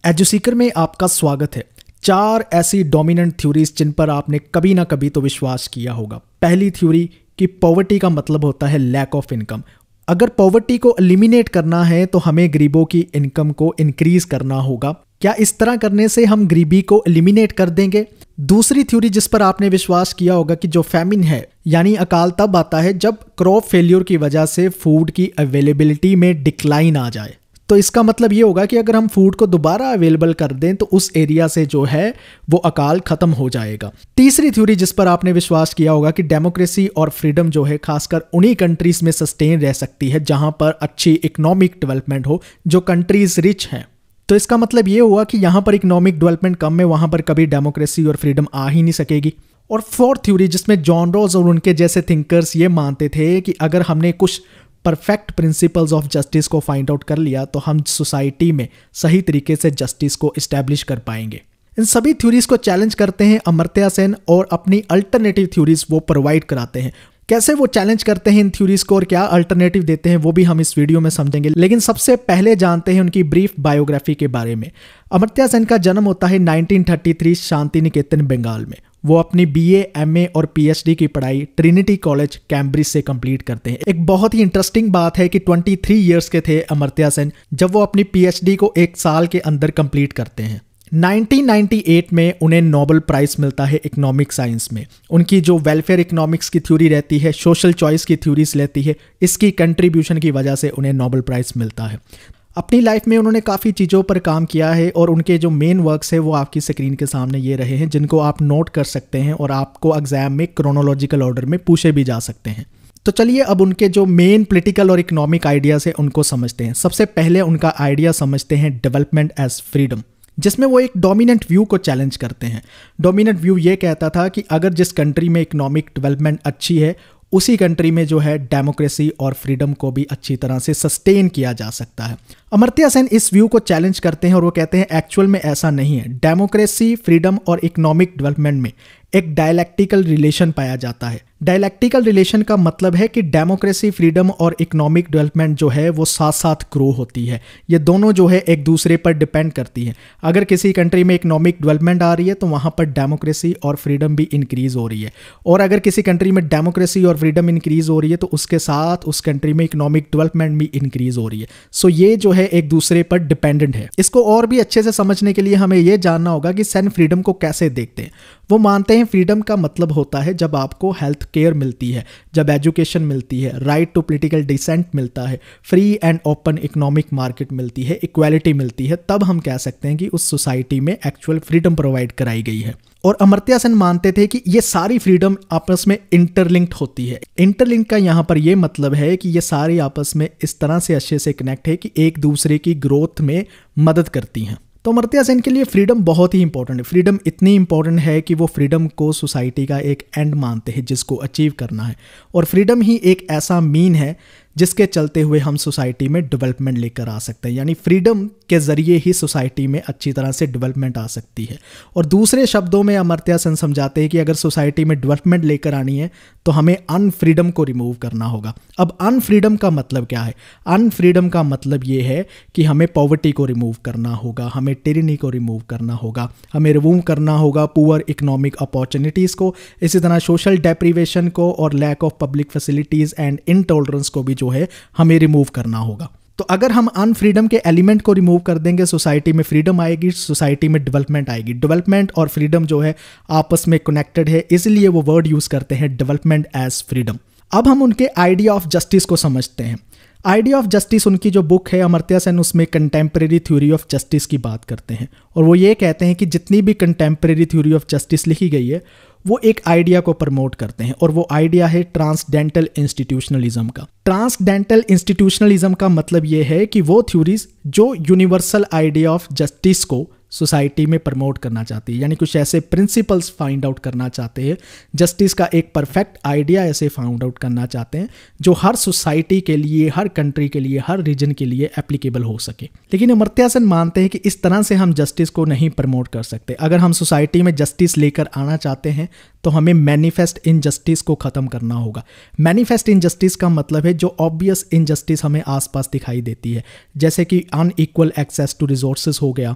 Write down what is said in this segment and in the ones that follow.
एजुसीकर में आपका स्वागत है। 4 ऐसी डोमिनेंट थ्योरीज जिन पर आपने कभी ना कभी तो विश्वास किया होगा। पहली थ्योरी कि पॉवर्टी का मतलब होता है लैक ऑफ इनकम। अगर पॉवर्टी को एलिमिनेट करना है तो हमें गरीबों की इनकम को इंक्रीज करना होगा। क्या इस तरह करने से हम गरीबी को एलिमिनेट कर देंगे? दूसरी थ्योरी जिस पर आपने विश्वास किया होगा कि जो फैमिन है यानी अकाल तब आता है जब क्रॉप फेल्योर की वजह से फूड की अवेलेबिलिटी में डिक्लाइन आ जाए। तो इसका मतलब ये होगा कि अगर हम फूड को दोबारा अवेलेबल कर दें तो उस एरिया से जो है वो अकाल खत्म हो जाएगा। तीसरी थ्योरी जिस पर आपने विश्वास किया होगा कि डेमोक्रेसी और फ्रीडम जो है खासकर उन्हीं कंट्रीज में सस्टेन रह सकती है जहां पर अच्छी इकोनॉमिक डेवलपमेंट हो, जो कंट्रीज रिच हैं। तो इसका मतलब ये हुआ कि यहां पर इकोनॉमिक डेवलपमेंट कम है, वहां पर कभी डेमोक्रेसी और फ्रीडम आ ही नहीं सकेगी। और फोर्थ थ्योरी जिसमें जॉन रॉस और उनके जैसे थिंकर्स ये मानते थे कि अगर हमने कुछ परफेक्ट प्रिंसिपल्स ऑफ जस्टिस को फाइंड आउट कर लिया तो हम सोसाइटी में सही तरीके से जस्टिस को इस्टेब्लिश कर पाएंगे। इन सभी थ्योरीज को चैलेंज करते हैं अमर्त्य सेन और अपनी अल्टरनेटिव थ्योरीज वो प्रोवाइड कराते हैं। कैसे वो चैलेंज करते हैं इन थ्योरीज को और क्या अल्टरनेटिव देते हैं वो भी हम इस वीडियो में समझेंगे। लेकिन सबसे पहले जानते हैं उनकी ब्रीफ बायोग्राफी के बारे में। अमर्त्य सेन का जन्म होता है 1933 शांति निकेतन बंगाल में। वो अपनी बीए, एमए और पीएचडी की पढ़ाई ट्रिनिटी कॉलेज कैम्ब्रिज से कंप्लीट करते हैं। एक बहुत ही इंटरेस्टिंग बात है कि 23 इयर्स के थे अमर्त्य सेन जब वो अपनी पीएचडी को 1 साल के अंदर कंप्लीट करते हैं। 1998 में उन्हें नोबेल प्राइज मिलता है इकोनॉमिक साइंस में। उनकी जो वेलफेयर इकोनॉमिक्स की थ्योरी रहती है, सोशल चॉइस की थ्योरीज रहती है, इसकी कंट्रीब्यूशन की वजह से उन्हें नोबेल प्राइज मिलता है। अपनी लाइफ में उन्होंने काफ़ी चीज़ों पर काम किया है और उनके जो मेन वर्क्स है वो आपकी स्क्रीन के सामने ये रहे हैं, जिनको आप नोट कर सकते हैं और आपको एग्जाम में क्रोनोलॉजिकल ऑर्डर में पूछे भी जा सकते हैं। तो चलिए अब उनके जो मेन पॉलिटिकल और इकोनॉमिक आइडियाज़ है उनको समझते हैं। सबसे पहले उनका आइडिया समझते हैं डेवलपमेंट एज फ्रीडम, जिसमें वो एक डोमिनेंट व्यू को चैलेंज करते हैं। डोमिनेंट व्यू ये कहता था कि अगर जिस कंट्री में इकोनॉमिक डेवलपमेंट अच्छी है उसी कंट्री में जो है डेमोक्रेसी और फ्रीडम को भी अच्छी तरह से सस्टेन किया जा सकता है। अमर्त्य सेन इस व्यू को चैलेंज करते हैं और वो कहते हैं एक्चुअल में ऐसा नहीं है। डेमोक्रेसी, फ्रीडम और इकोनॉमिक डेवलपमेंट में एक डायलैक्टिकल रिलेशन पाया जाता है। डायलैक्टिकल रिलेशन का मतलब है कि डेमोक्रेसी, फ्रीडम और इकोनॉमिक डेवलपमेंट जो है वो साथ साथ ग्रो होती है। ये दोनों जो है एक दूसरे पर डिपेंड करती हैं। अगर किसी कंट्री में इकोनॉमिक डेवलपमेंट आ रही है तो वहाँ पर डेमोक्रेसी और फ्रीडम भी इंक्रीज हो रही है, और अगर किसी कंट्री में डेमोक्रेसी और फ्रीडम इंक्रीज हो रही है तो उसके साथ उस कंट्री में इकोनॉमिक डेवलपमेंट भी इंक्रीज हो रही है। सो ये जो है एक दूसरे पर डिपेंडेंट है। इसको और भी अच्छे से समझने के लिए हमें ये जानना होगा कि सेन फ्रीडम को कैसे देखते हैं। वो मानते हैं फ्रीडम का मतलब होता है जब आपको हेल्थ केयर मिलती है, जब एजुकेशन मिलती है, राइट टू पॉलिटिकल डिसेंट मिलता है, free and open economic market मिलती है, इक्वालिटी मिलती है, तब हम कह सकते हैं कि उस सोसाइटी में एक्चुअल फ्रीडम प्रोवाइड कराई गई है। और अमर्त्य सेन मानते थे कि ये सारी फ्रीडम आपस में इंटरलिंक्ड होती है। इंटरलिंक का यहाँ पर ये मतलब है कि ये सारी आपस में इस तरह से अच्छे से कनेक्ट है कि एक दूसरे की ग्रोथ में मदद करती हैं। तो अमर्त्य सेन के लिए फ्रीडम बहुत ही इंपॉर्टेंट है। फ्रीडम इतनी इंपॉर्टेंट है कि वो फ्रीडम को सोसाइटी का एक एंड मानते हैं जिसको अचीव करना है, और फ्रीडम ही एक ऐसा मीन है जिसके चलते हुए हम सोसाइटी में डेवलपमेंट लेकर आ सकते हैं। यानी फ्रीडम के जरिए ही सोसाइटी में अच्छी तरह से डेवलपमेंट आ सकती है। और दूसरे शब्दों में अमर्त्य सेन समझाते हैं कि अगर सोसाइटी में डेवलपमेंट लेकर आनी है तो हमें अनफ्रीडम को रिमूव करना होगा। अब अनफ्रीडम का मतलब क्या है? अनफ्रीडम का मतलब ये है कि हमें पॉवर्टी को रिमूव करना होगा, हमें टिरनी को रिमूव करना होगा, हमें रिमूव करना होगा पुअर इकोनॉमिक अपॉर्चुनिटीज़ को, इसी तरह सोशल डेप्रीवेशन को और lack of public facilities and intolerance को भी जो है हमें रिमूव करना होगा। तो अगर हम अनफ्रीडम के एलिमेंट को रिमूव कर देंगे सोसाइटी में फ्रीडम आएगी, सोसाइटी में डेवलपमेंट आएगी। डेवलपमेंट और फ्रीडम जो है आपस में कनेक्टेड है, इसलिए वो वर्ड यूज करते हैं डेवलपमेंट एज फ्रीडम। अब हम उनके आइडिया ऑफ जस्टिस को समझते हैं। आइडिया ऑफ जस्टिस उनकी जो बुक है अमर्त्य सेन, उसमें कंटेम्प्रेरी थ्योरी ऑफ जस्टिस की बात करते हैं, और वो ये कहते हैं कि जितनी भी कंटेम्प्रेरी थ्योरी ऑफ जस्टिस लिखी गई है वो एक आइडिया को प्रमोट करते हैं, और वो आइडिया है ट्रांसडेंटल इंस्टीट्यूशनलिज्म का। ट्रांसडेंटल इंस्टीट्यूशनलिज्म का मतलब ये है कि वो थ्योरीज जो यूनिवर्सल आइडिया ऑफ जस्टिस को सोसाइटी में प्रमोट करना चाहती है, यानी कुछ ऐसे प्रिंसिपल्स फाइंड आउट करना चाहते हैं, जस्टिस का एक परफेक्ट आइडिया ऐसे फाइंड आउट करना चाहते हैं जो हर सोसाइटी के लिए, हर कंट्री के लिए, हर रीजन के लिए एप्लीकेबल हो सके। लेकिन अमर्त्य सेन मानते हैं कि इस तरह से हम जस्टिस को नहीं प्रमोट कर सकते। अगर हम सोसाइटी में जस्टिस लेकर आना चाहते हैं तो हमें मैनिफेस्ट इनजस्टिस को खत्म करना होगा। मैनिफेस्ट इनजस्टिस का मतलब है जो ऑब्वियस इनजस्टिस हमें आसपास दिखाई देती है, जैसे कि अनइक्वल एक्सेस टू रिसोर्सेज हो गया,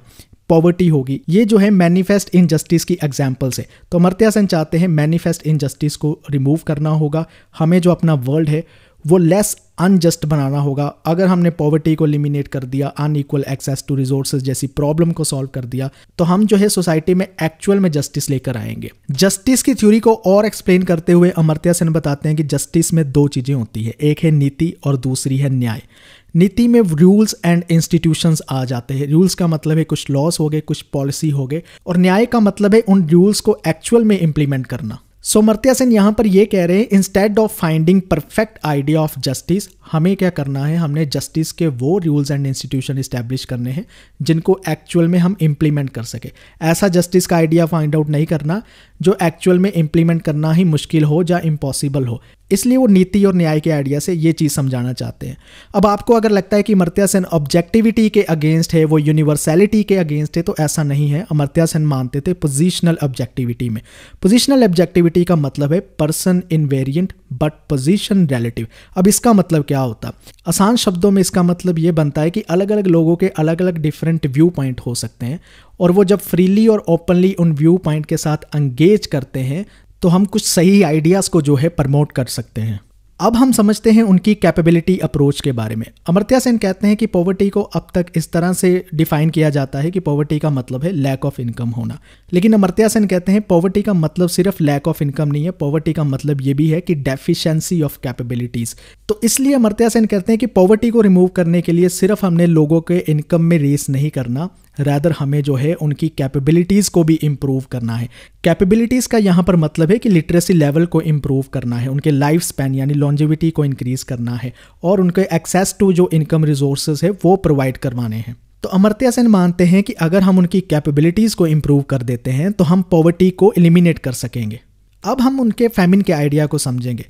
पॉवर्टी होगी, ये जो है मैनिफेस्ट इनजस्टिस की एग्जाम्पल्स है। तो अमर्त्य सेन चाहते हैं मैनिफेस्ट इनजस्टिस को रिमूव करना होगा, हमें जो अपना वर्ल्ड है वो लेस अनजस्ट बनाना होगा। अगर हमने पॉवर्टी को एलिमिनेट कर दिया, अनइक्वल एक्सेस टू रिसोर्सेज जैसी प्रॉब्लम को सॉल्व कर दिया, तो हम जो है सोसाइटी में एक्चुअल में जस्टिस लेकर आएंगे। जस्टिस की थ्योरी को और एक्सप्लेन करते हुए अमर्त्य सेन बताते हैं कि जस्टिस में दो चीजें होती है, एक है नीति और दूसरी है न्याय। नीति में रूल्स एंड इंस्टीट्यूशंस आ जाते हैं। रूल्स का मतलब है कुछ लॉस हो गए, कुछ पॉलिसी हो गए, और न्याय का मतलब है उन रूल्स को एक्चुअल में इंप्लीमेंट करना। सो अमर्त्य सेन यहाँ पर ये कह रहे हैं instead of finding perfect idea of justice, हमें क्या करना है, हमने जस्टिस के वो रूल्स एंड इंस्टीट्यूशन इस्टेब्लिश करने हैं जिनको एक्चुअल में हम इंप्लीमेंट कर सके। ऐसा जस्टिस का आइडिया फाइंड आउट नहीं करना जो एक्चुअल में इंप्लीमेंट करना ही मुश्किल हो या इम्पॉसिबल हो। इसलिए वो नीति और न्याय के आइडिया से ये चीज़ समझाना चाहते हैं। अब आपको अगर लगता है कि अमर्त्य सेन ऑब्जेक्टिविटी के अगेंस्ट है, वो यूनिवर्सैलिटी के अगेंस्ट है, तो ऐसा नहीं है। अमर्त्य सेन मानते थे पोजिशनल ऑब्जेक्टिविटी में। पोजिशनल ऑब्जेक्टिविटी का मतलब है person invariant but position relative. अब इसका मतलब क्या होता है? आसान शब्दों में इसका मतलब ये बनता है कि अलग अलग लोगों के अलग अलग डिफरेंट व्यू पॉइंट हो सकते हैं, और वो जब फ्रीली और ओपनली उन व्यू पॉइंट के साथ एंगेज करते हैं तो हम कुछ सही आइडियाज़ को जो है प्रमोट कर सकते हैं। अब हम समझते हैं उनकी कैपेबिलिटी अप्रोच के बारे में। अमर्त्य सेन कहते हैं कि पॉवर्टी को अब तक इस तरह से डिफाइन किया जाता है कि पॉवर्टी का मतलब है लैक ऑफ इनकम होना, लेकिन अमर्त्य सेन कहते हैं पॉवर्टी का मतलब सिर्फ लैक ऑफ इनकम नहीं है, पॉवर्टी का मतलब ये भी है कि डेफिशिएंसी ऑफ कैपेबिलिटीज। तो इसलिए अमर्त्य सेन कहते हैं कि पॉवर्टी को रिमूव करने के लिए सिर्फ हमने लोगों के इनकम में रेस नहीं करना, रादर हमें जो है उनकी कैपेबिलिटीज़ को भी इम्प्रूव करना है। कैपेबिलिटीज़ का यहाँ पर मतलब है कि लिटरेसी लेवल को इम्प्रूव करना है, उनके लाइफ स्पैन यानी लॉन्जेविटी को इंक्रीज करना है, और उनके एक्सेस टू जो इनकम रिसोर्सेज है वो प्रोवाइड करवाने हैं। तो अमर्त्य सेन मानते हैं कि अगर हम उनकी कैपेबिलिटीज़ को इम्प्रूव कर देते हैं तो हम पॉवर्टी को एलिमिनेट कर सकेंगे। अब हम उनके फैमिन के आइडिया को समझेंगे।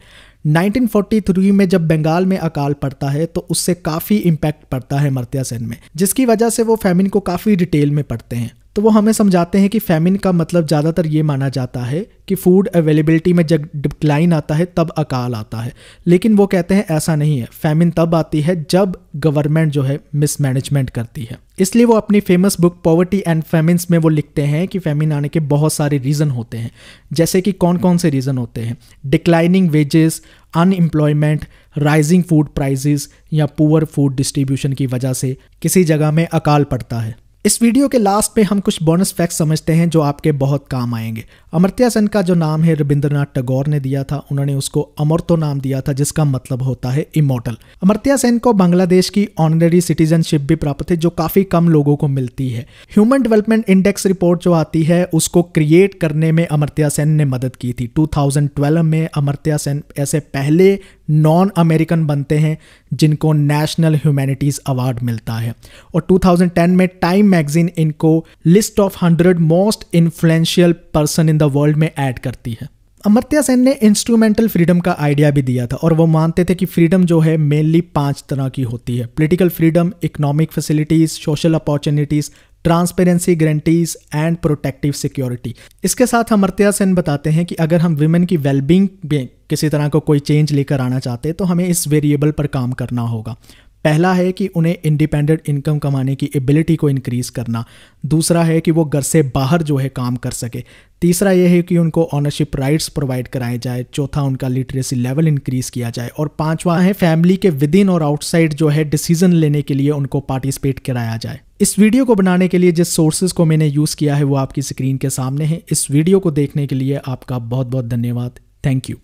1943 में जब बंगाल में अकाल पड़ता है तो उससे काफ़ी इम्पैक्ट पड़ता है अमर्त्य सेन में, जिसकी वजह से वो फैमिन को काफ़ी डिटेल में पढ़ते हैं। तो वो हमें समझाते हैं कि फैमिन का मतलब ज़्यादातर ये माना जाता है कि फूड अवेलेबिलिटी में जब डिक्लाइन आता है तब अकाल आता है, लेकिन वो कहते हैं ऐसा नहीं है। फैमिन तब आती है जब गवर्नमेंट जो है मिसमैनेजमेंट करती है। इसलिए वो अपनी famous book poverty and famines में वो लिखते हैं कि फैमिन आने के बहुत सारे रीज़न होते हैं। जैसे कि कौन कौन से रीज़न होते हैं? Declining wages, unemployment, rising food prices या पुअर फूड डिस्ट्रीब्यूशन की वजह से किसी जगह में अकाल पड़ता है। इस वीडियो के लास्ट में हम कुछ बोनस फैक्ट्स समझते हैं जो आपके बहुत काम आएंगे। अमर्त्य सेन का जो नाम है रविंद्रनाथ टैगोर ने दिया था, उन्होंने उसको अमर्त्य नाम दिया था जिसका मतलब होता है इमॉर्टल। अमर्त्य सेन को बांग्लादेश की ऑनररी सिटीजनशिप भी प्राप्त है जो काफ़ी कम लोगों को मिलती है। ह्यूमन डेवलपमेंट इंडेक्स रिपोर्ट जो आती है उसको क्रिएट करने में अमर्त्य सेन ने मदद की थी। 2012 में अमर्त्य सेन ऐसे पहले नॉन अमेरिकन बनते हैं जिनको नेशनल ह्यूमैनिटीज़ अवार्ड मिलता है, और 2010 में टाइम मैगजीन इनको list of 100 most influential person in the world में ऐड करती है। अमर्त्य सेन ने इंस्ट्रूमेंटल फ्रीडम का आइडिया भी दिया था, और वो मानते थे कि फ्रीडम जो है मेनली 5 तरह की होती है: political freedom, economic facilities, social opportunities, transparency guarantees and protective security. इसके साथ अमर्त्य सेन बताते हैं कि अगर हम विमेन की वेलबींग में किसी तरह को कोई चेंज लेकर आना चाहते हैं तो हमें इस वेरिएबल पर काम करना होगा। पहला है कि उन्हें इंडिपेंडेंट इनकम कमाने की एबिलिटी को इंक्रीज करना, दूसरा है कि वो घर से बाहर जो है काम कर सके, तीसरा यह है कि उनको ऑनरशिप राइट्स प्रोवाइड कराए जाए, चौथा उनका लिटरेसी लेवल इंक्रीज किया जाए, और पांचवा है फैमिली के विद इन और आउटसाइड जो है डिसीजन लेने के लिए उनको पार्टिसिपेट कराया जाए। इस वीडियो को बनाने के लिए जिस सोर्सेज को मैंने यूज़ किया है वो आपकी स्क्रीन के सामने है। इस वीडियो को देखने के लिए आपका बहुत बहुत धन्यवाद। Thank you.